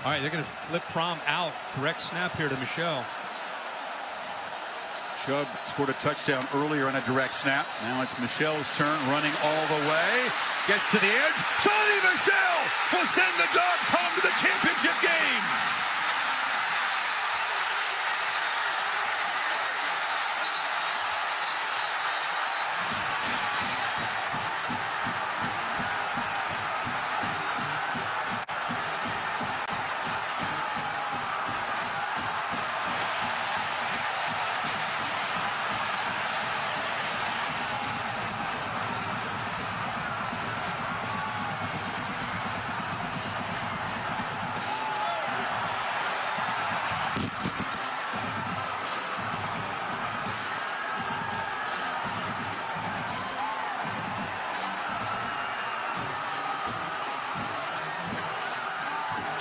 All right, they're going to flip Prom out. Correct snap here to Michelle. Chubb scored a touchdown earlier on a direct snap. Now it's Michelle's turn, running all the way. Gets to the edge. Sonny Michel will send the Dogs home to the championship game.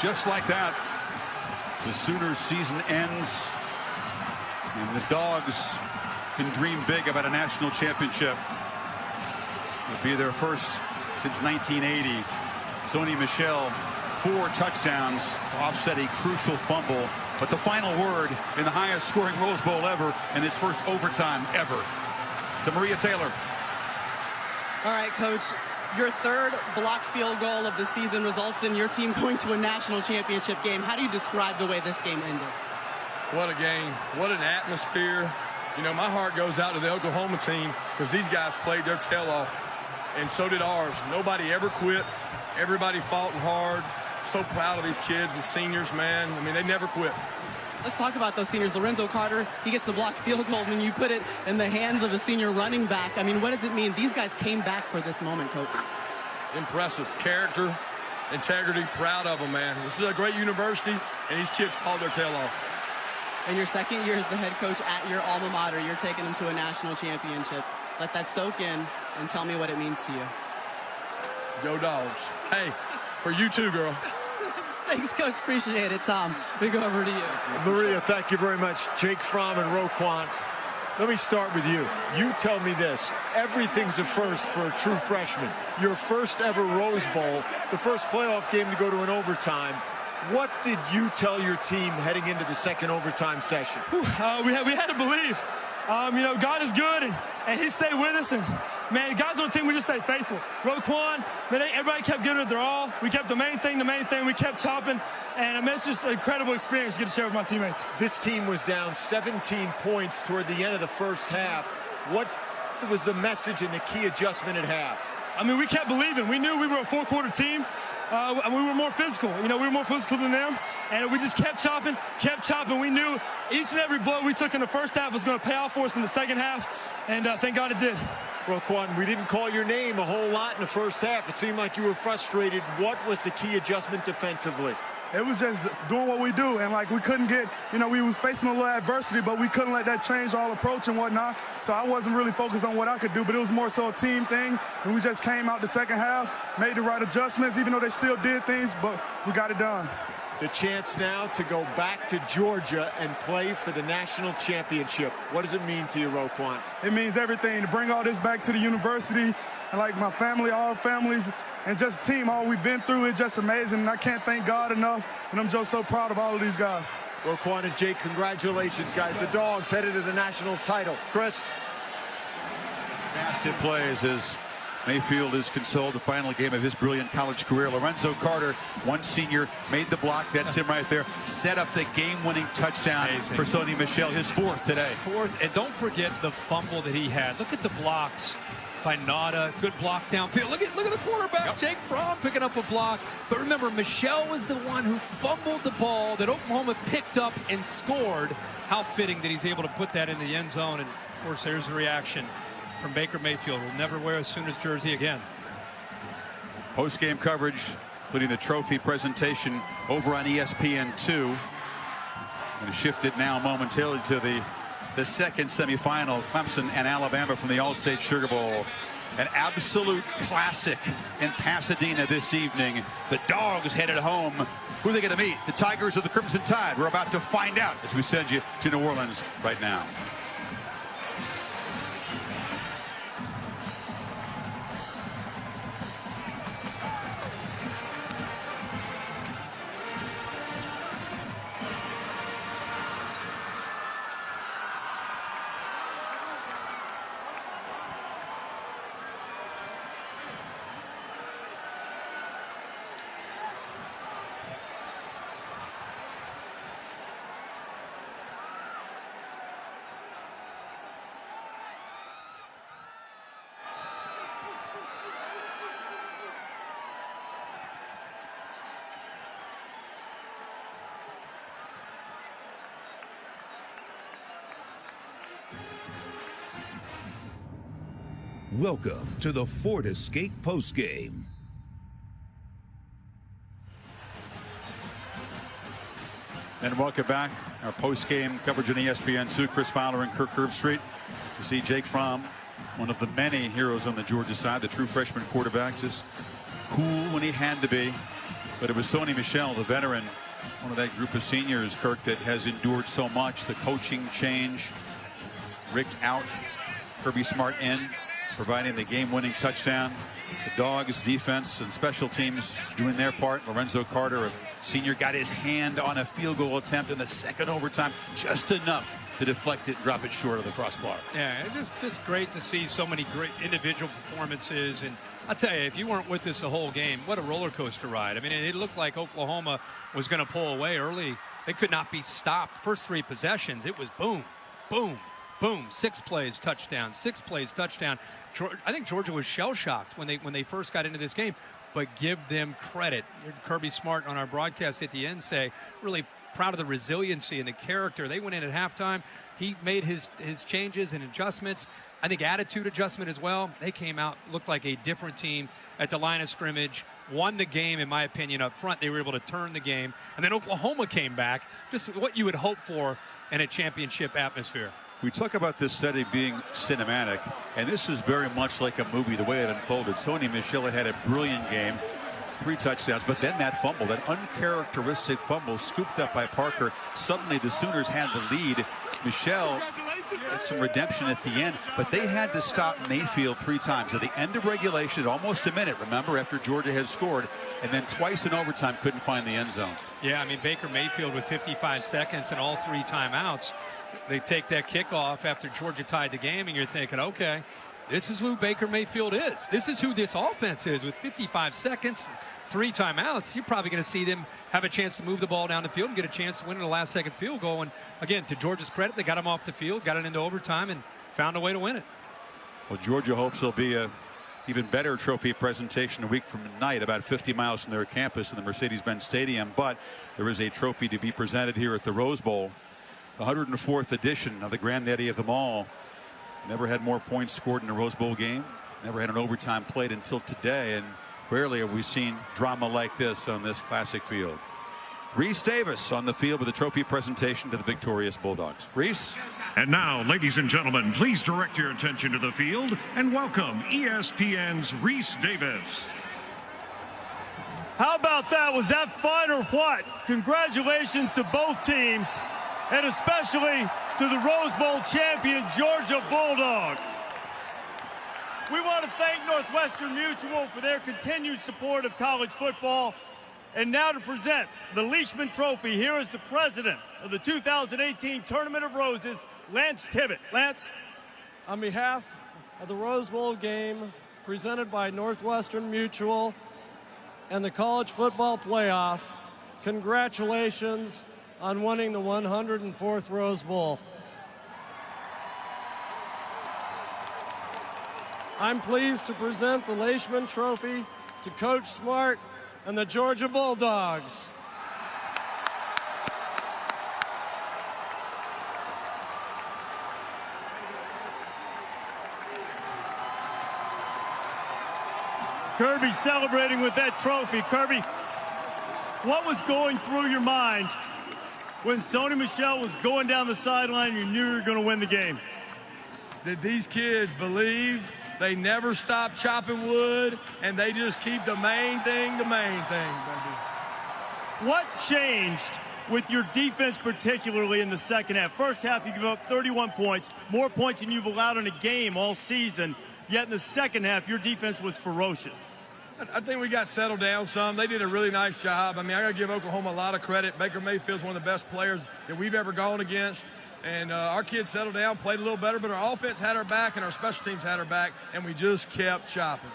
Just like that, the Sooners season ends, and the Dogs can dream big about a national championship. It'll be their first since 1980. Sony Michel, 4 touchdowns to offset a crucial fumble. But the final word in the highest scoring Rose Bowl ever and its first overtime ever to Maria Taylor. All right, Coach. Your third blocked field goal of the season results in your team going to a national championship game. How do you describe the way this game ended? What a game. What an atmosphere. You know, my heart goes out to the Oklahoma team because these guys played their tail off, and so did ours. Nobody ever quit. Everybody fought hard. So proud of these kids and seniors, man. I mean, they never quit. Let's talk about those seniors. Lorenzo Carter, he gets the blocked field goal, and then you put it in the hands of a senior running back. I mean, what does it mean? These guys came back for this moment, Coach. Impressive. Character, integrity, proud of them, man. This is a great university, and these kids fought their tail off. In your second year as the head coach at your alma mater, you're taking them to a national championship. Let that soak in and tell me what it means to you. Go Dogs. Hey, for you too, girl. Thanks, Coach. Appreciate it. Tom, we go over to you. Maria, thank you very much. Jake Fromm and Roquan. Let me start with you. You tell me this. Everything's a first for a true freshman. Your first ever Rose Bowl, the first playoff game to go to an overtime. What did you tell your team heading into the second overtime session? We had to believe. You know, God is good, and He stayed with us. And, man, guys on the team, we just stayed faithful. Roquan, man, everybody kept giving it their all. We kept the main thing. We kept chopping. And, I mean, it's just an incredible experience to get to share with my teammates. This team was down 17 points toward the end of the first half. What was the message and the key adjustment at half? I mean, we kept believing. We knew we were a four-quarter team. And we were more physical. You know, we were more physical than them. And we just kept chopping. We knew each and every blow we took in the first half was going to pay off for us in the second half. And thank God it did. Roquan, we didn't call your name a whole lot in the first half. It seemed like you were frustrated. What was the key adjustment defensively? It was just doing what we do, and like we couldn't get, you know, we was facing a little adversity, but we couldn't let that change our approach and whatnot. So I wasn't really focused on what I could do, but it was more so a team thing, and we just came out the second half, made the right adjustments, even though they still did things, but we got it done. The chance now to go back to Georgia and play for the national championship. What does it mean to you, Roquan? It means everything, to bring all this back to the university, and like my family, all families, and just team, all we've been through, it's just amazing, and I can't thank God enough, and I'm just so proud of all of these guys. Roquan and Jake, congratulations, guys. The Dogs headed to the national title. Chris? Massive plays as Mayfield is consoled, the final game of his brilliant college career. Lorenzo Carter, one senior, made the block. That's him right there. Set up the game-winning touchdown for Sony Michel, his 4th today. 4th, and don't forget the fumble that he had. Look at the blocks by Nada. Good block downfield. Look at the quarterback, yep. Jake Fromm picking up a block. But remember, Michel was the one who fumbled the ball that Oklahoma picked up and scored. How fitting that he's able to put that in the end zone. And, of course, there's the reaction from Baker Mayfield. Will never wear a Sooners jersey again. Post-game coverage, including the trophy presentation over on ESPN2. Going to shift it now momentarily to the second semifinal, Clemson and Alabama from the All-State Sugar Bowl. An absolute classic in Pasadena this evening. The Dogs headed home. Who are they going to meet? The Tigers or the Crimson Tide? We're about to find out as we send you to New Orleans right now. Welcome to the Ford Escape postgame. And welcome back. Our post-game coverage on ESPN2. Chris Fowler and Kirk Herbstreit. You see Jake Fromm, one of the many heroes on the Georgia side, the true freshman quarterback, just cool when he had to be. But it was Sony Michel, the veteran, one of that group of seniors, Kirk, that has endured so much. The coaching change, Richt out, Kirby Smart in, providing the game-winning touchdown. The Dogs, defense, and special teams doing their part. Lorenzo Carter, a senior, got his hand on a field goal attempt in the second overtime, just enough to deflect it, drop it short of the crossbar. Yeah, it's just great to see so many great individual performances. And I'll tell you, if you weren't with us the whole game, what a roller coaster ride. I mean, it looked like Oklahoma was going to pull away early. They could not be stopped. First 3 possessions, it was boom, boom, boom. 6 plays, touchdown, 6 plays, touchdown. I think Georgia was shell-shocked when they first got into this game, but give them credit. Kirby Smart on our broadcast at the end say, really proud of the resiliency and the character. They went in at halftime. He made his changes and adjustments. I think attitude adjustment as well. They came out, looked like a different team at the line of scrimmage, won the game, in my opinion, up front. They were able to turn the game. And then Oklahoma came back, just what you would hope for in a championship atmosphere. We talk about this study being cinematic, and this is very much like a movie, the way it unfolded. Sony Michel had a brilliant game, 3 touchdowns, but then that fumble, that uncharacteristic fumble scooped up by Parker. Suddenly the Sooners had the lead. Michel had some redemption at the end, but they had to stop Mayfield 3 times. At the end of regulation, almost a minute, remember, after Georgia had scored, and then twice in overtime couldn't find the end zone. Yeah, I mean, Baker Mayfield with 55 seconds and all 3 timeouts. They take that kickoff after Georgia tied the game, and you're thinking, okay, this is who Baker Mayfield is. This is who this offense is. With 55 seconds, 3 timeouts, you're probably going to see them have a chance to move the ball down the field and get a chance to win in the last-second field goal. And, again, to Georgia's credit, they got him off the field, got it into overtime, and found a way to win it. Well, Georgia hopes there'll be a even better trophy presentation a week from tonight, about 50 miles from their campus in the Mercedes-Benz Stadium. But there is a trophy to be presented here at the Rose Bowl. The 104th edition of the granddaddy of them all. Never had more points scored in a Rose Bowl game. Never had an overtime played until today, and rarely have we seen drama like this on this classic field. Reese Davis on the field with a trophy presentation to the victorious Bulldogs. Reese. And now, ladies and gentlemen, please direct your attention to the field and welcome ESPN's Reese Davis. How about that? Was that fun or what? Congratulations to both teams, and especially to the Rose Bowl champion Georgia Bulldogs. We want to thank Northwestern Mutual for their continued support of college football. And now to present the Leishman Trophy, here is the president of the 2018 Tournament of Roses, Lance Tibbett. Lance. On behalf of the Rose Bowl game presented by Northwestern Mutual and the College Football Playoff, congratulations on winning the 104th Rose Bowl. I'm pleased to present the Leishman Trophy to Coach Smart and the Georgia Bulldogs. Kirby celebrating with that trophy. Kirby, what was going through your mind when Sony Michel was going down the sideline and you knew you were going to win the game? That these kids believe, they never stop chopping wood, and they just keep the main thing, baby. What changed with your defense, particularly in the second half? First half, you give up 31 points, more points than you've allowed in a game all season. Yet in the second half, your defense was ferocious. I think we got settled down some. They did a really nice job. I mean, I got to give Oklahoma a lot of credit. Baker Mayfield's one of the best players that we've ever gone against. And our kids settled down, played a little better, but our offense had our back and our special teams had our back, and we just kept chopping.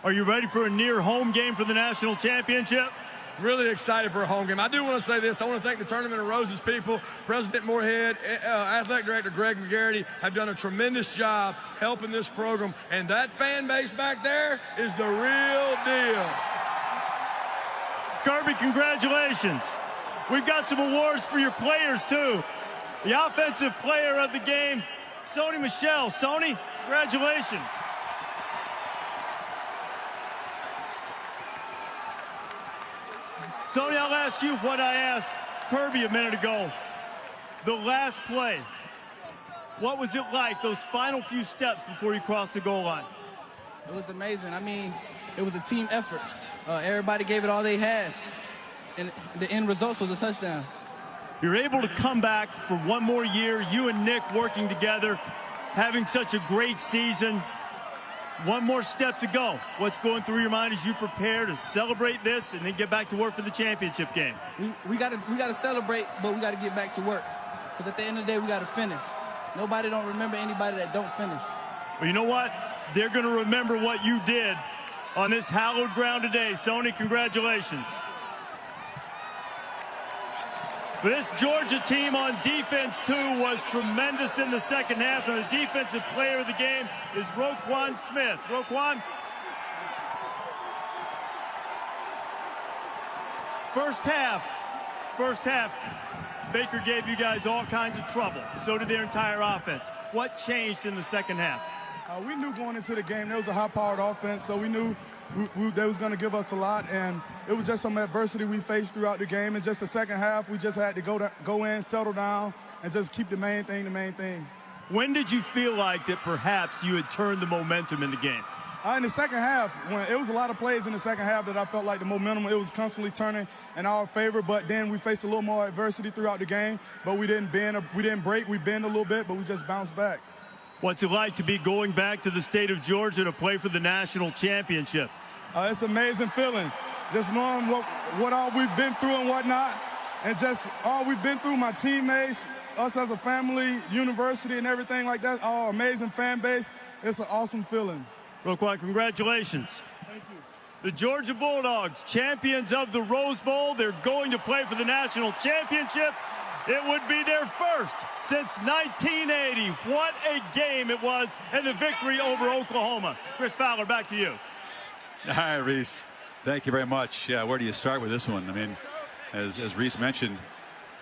Are you ready for a near home game for the national championship? Really excited for a home game. I do want to say this. I want to thank the Tournament of Roses people. President Moorhead, Athletic Director Greg McGarity have done a tremendous job helping this program. And that fan base back there is the real deal. Kirby, congratulations. We've got some awards for your players, too. The offensive player of the game, Sony Michel. Sony, congratulations. Sonny, I'll ask you what I asked Kirby a minute ago. The last play, what was it like, those final few steps before you crossed the goal line? It was amazing. I mean, it was a team effort. Everybody gave it all they had, and the end result was a touchdown. You're able to come back for one more year, you and Nick working together, having such a great season. One more step to go. What's going through your mind as you prepare to celebrate this and then get back to work for the championship game? We gotta celebrate, but we gotta get back to work. Because at the end of the day, we gotta finish. Nobody don't remember anybody that don't finish. Well, you know what? They're going to remember what you did on this hallowed ground today. Sony, congratulations. This Georgia team on defense, too, was tremendous in the second half, and the defensive player of the game is Roquan Smith. Roquan? First half, Baker gave you guys all kinds of trouble. So did their entire offense. What changed in the second half? We knew going into the game there was a high-powered offense, so we knew they was going to give us a lot, and it was just some adversity we faced throughout the game. And just the second half, we just had to go in, settle down, and just keep the main thing. When did you feel like that perhaps you had turned the momentum in the game? In the second half, when it was a lot of plays in the second half that I felt like the momentum, it was constantly turning in our favor, but then we faced a little more adversity throughout the game, but we didn't bend, we didn't break, we bend a little bit, but we just bounced back. What's it like to be going back to the state of Georgia to play for the national championship? It's an amazing feeling, just knowing what all we've been through and whatnot, and just all we've been through, my teammates, us as a family, university and everything like that, our amazing fan base. It's an awesome feeling. Roquan, congratulations. Thank you. The Georgia Bulldogs, champions of the Rose Bowl. They're going to play for the national championship. It would be their first since 1980. What a game it was, and the victory over Oklahoma. Chris Fowler, back to you. All right, Reese. Thank you very much. Yeah, where do you start with this one? I mean, as Reese mentioned,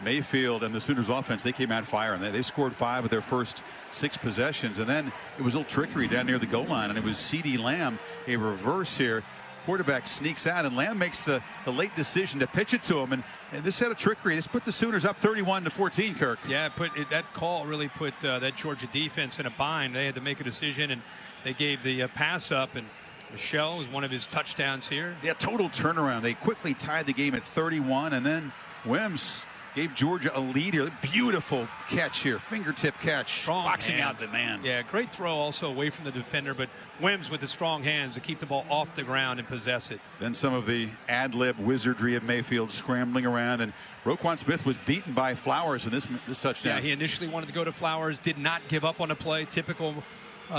Mayfield and the Sooners offense, they came out firing. They scored 5 of their first 6 possessions, and then it was a little trickery down near the goal line, and it was CeeDee Lamb, a reverse here. Quarterback sneaks out, and Lamb makes the late decision to pitch it to him, and this had a trickery. This put the Sooners up 31-14, Kirk. Yeah, that call really put that Georgia defense in a bind. They had to make a decision, and they gave the pass up, and Michelle was one of his touchdowns here. Yeah, total turnaround. They quickly tied the game at 31, and then Wims gave Georgia a lead here. Beautiful catch here, fingertip catch, strong boxing hands. out the man. Yeah, great throw also away from the defender, but Wims with the strong hands to keep the ball off the ground and possess it. Then some of the ad-lib wizardry of Mayfield scrambling around, and Roquan Smith was beaten by Flowers in this touchdown. Yeah, he initially wanted to go to Flowers, did not give up on a play. Typical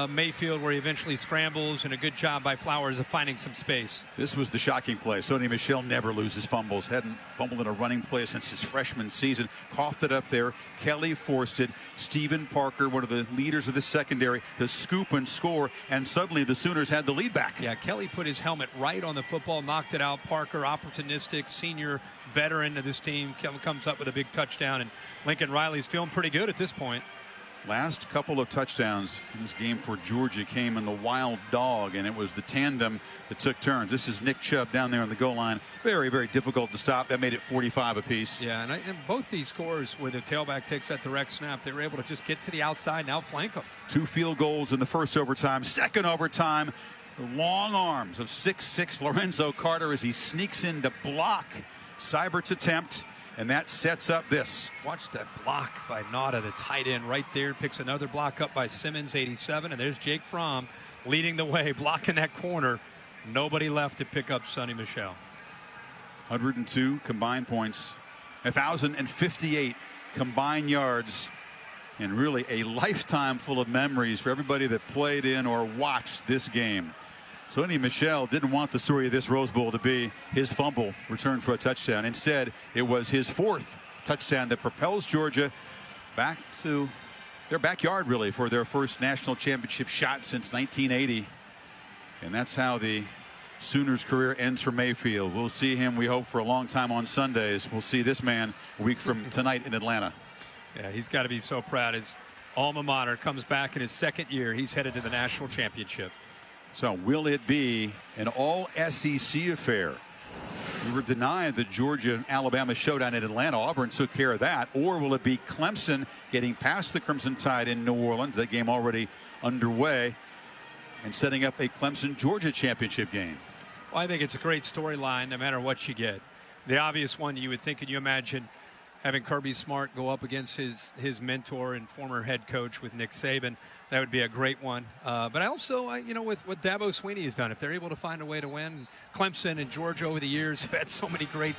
Mayfield, where he eventually scrambles, and a good job by Flowers of finding some space. This was the shocking play. Sonny Michel never loses fumbles. Hadn't fumbled in a running play since his freshman season. Coughed it up there. Kelly forced it. Stephen Parker, one of the leaders of the secondary, to scoop and score, and suddenly the Sooners had the lead back. Yeah, Kelly put his helmet right on the football, knocked it out. Parker, opportunistic, senior veteran of this team, comes up with a big touchdown, and Lincoln Riley's feeling pretty good at this point. Last couple of touchdowns in this game for Georgia came in the wild dog, and it was the tandem that took turns. This is Nick Chubb down there on the goal line. Very, very difficult to stop. That made it 45 apiece. Yeah, and both these scores where the tailback takes that direct snap, they were able to just get to the outside and outflank them. 2 field goals in the first overtime. Second overtime, the long arms of 6'6" Lorenzo Carter as he sneaks in to block Seibert's attempt. And that sets up this. Watch that block by Nauta, the tight end right there. Picks another block up by Simmons, 87. And there's Jake Fromm leading the way, blocking that corner. Nobody left to pick up Sonny Michel. 102 combined points, 1,058 combined yards, and really a lifetime full of memories for everybody that played in or watched this game. Sonny Michel didn't want the story of this Rose Bowl to be his fumble return for a touchdown. Instead, it was his 4th touchdown that propels Georgia back to their backyard, really, for their first national championship shot since 1980. And that's how the Sooners' career ends for Mayfield. We'll see him, we hope, for a long time on Sundays. We'll see this man a week from tonight in Atlanta. Yeah, he's got to be so proud. His alma mater comes back in his 2nd year. He's headed to the national championship. So will it be an all SEC affair? We were denied the Georgia-Alabama showdown in Atlanta. Auburn took care of that. Or will it be Clemson getting past the Crimson Tide in New Orleans? That game already underway, and setting up a Clemson-Georgia championship game. Well, I think it's a great storyline no matter what you get. The obvious one you would think, can you imagine having Kirby Smart go up against his mentor and former head coach with Nick Saban? That would be a great one. But I also, you know, with what Dabo Swinney has done, if they're able to find a way to win, Clemson and Georgia over the years have had so many great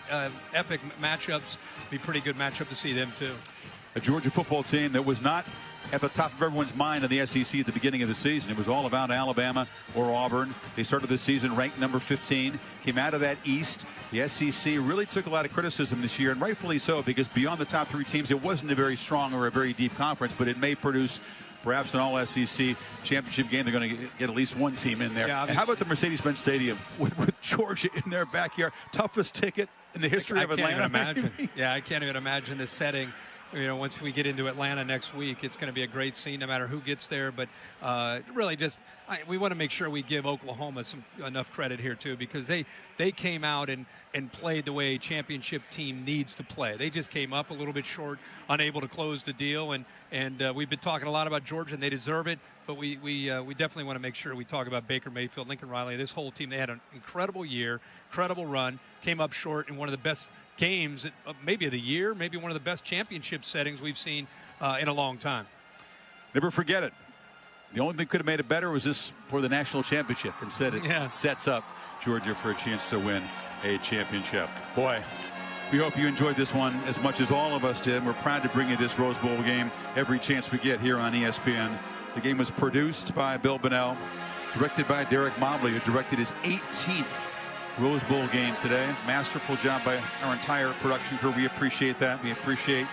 epic matchups. Be a pretty good matchup to see them too. A Georgia football team that was not at the top of everyone's mind in the SEC at the beginning of the season. It was all about Alabama or Auburn. They started the season ranked number 15, came out of that East. The SEC really took a lot of criticism this year, and rightfully so, because beyond the top 3 teams, it wasn't a very strong or a very deep conference, but it may produce perhaps an all-SEC championship game. They're going to get at least one team in there. Yeah, and how about the Mercedes-Benz Stadium with Georgia in their backyard? Toughest ticket in the history of Atlanta. I can't even imagine. Yeah, I can't even imagine the setting. You know, once we get into Atlanta next week, it's going to be a great scene no matter who gets there. But really just we want to make sure we give Oklahoma enough credit here, too, because they came out and played the way a championship team needs to play. They just came up a little bit short, unable to close the deal. And we've been talking a lot about Georgia, and they deserve it. But we definitely want to make sure we talk about Baker Mayfield, Lincoln Riley, this whole team. They had an incredible year, incredible run, came up short in one of the best games maybe of the year, maybe one of the best championship settings we've seen in a long time. Never forget it. The only thing that could have made it better was this for the national championship. Instead, it sets up Georgia for a chance to win a championship. Boy, we hope you enjoyed this one as much as all of us did. We're proud to bring you this Rose Bowl game every chance we get here on ESPN. The game was produced by Bill Bunnell, directed by Derek Mobley, who directed his 18th Rose Bowl game today. Masterful job by our entire production crew. We appreciate that. We appreciate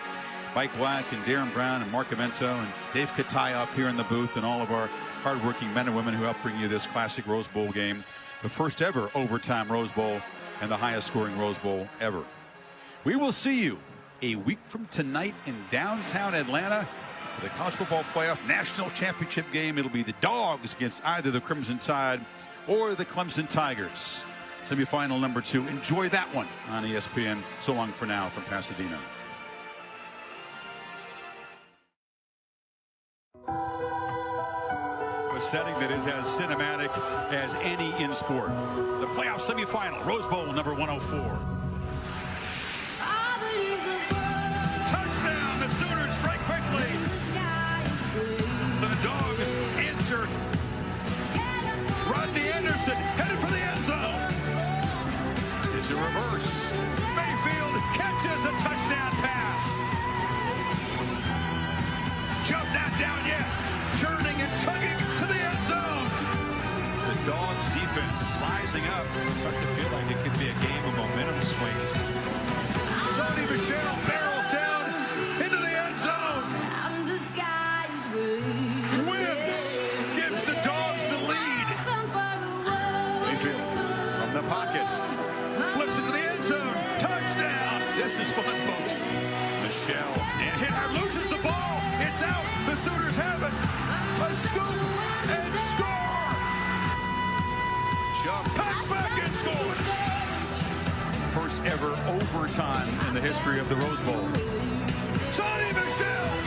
Mike Black and Darren Brown and Mark Avento and Dave Kataya up here in the booth, and all of our hardworking men and women who help bring you this classic Rose Bowl game. The first ever overtime Rose Bowl and the highest scoring Rose Bowl ever. We will see you a week from tonight in downtown Atlanta for the College Football Playoff National Championship game. It'll be the Dogs against either the Crimson Tide or the Clemson Tigers. Semifinal number 2. Enjoy that one on ESPN. So long for now from Pasadena. A setting that is as cinematic as any in sport. The playoff semifinal, Rose Bowl number 104. Touchdown! The Sooners strike quickly. The Dogs answer. Rodney Anderson headed for the end zone. It's a reverse. Mayfield catches a touchdown pass. Jump not down yet. Churning and chugging to the end zone. The Dogs defense slicing up. Starting to feel like it could be a game of momentum swings. Sony Michel barrels down into the end zone. Wins gives the Dogs the lead. Mayfield from the pocket. Flips into the end zone. Touchdown. This is fun, folks. Michel and Hitter loses the ball. It's out. The Sooners have it. A scoop and score. Chubb cuts back and scores. First ever overtime in the history of the Rose Bowl. Sony Michel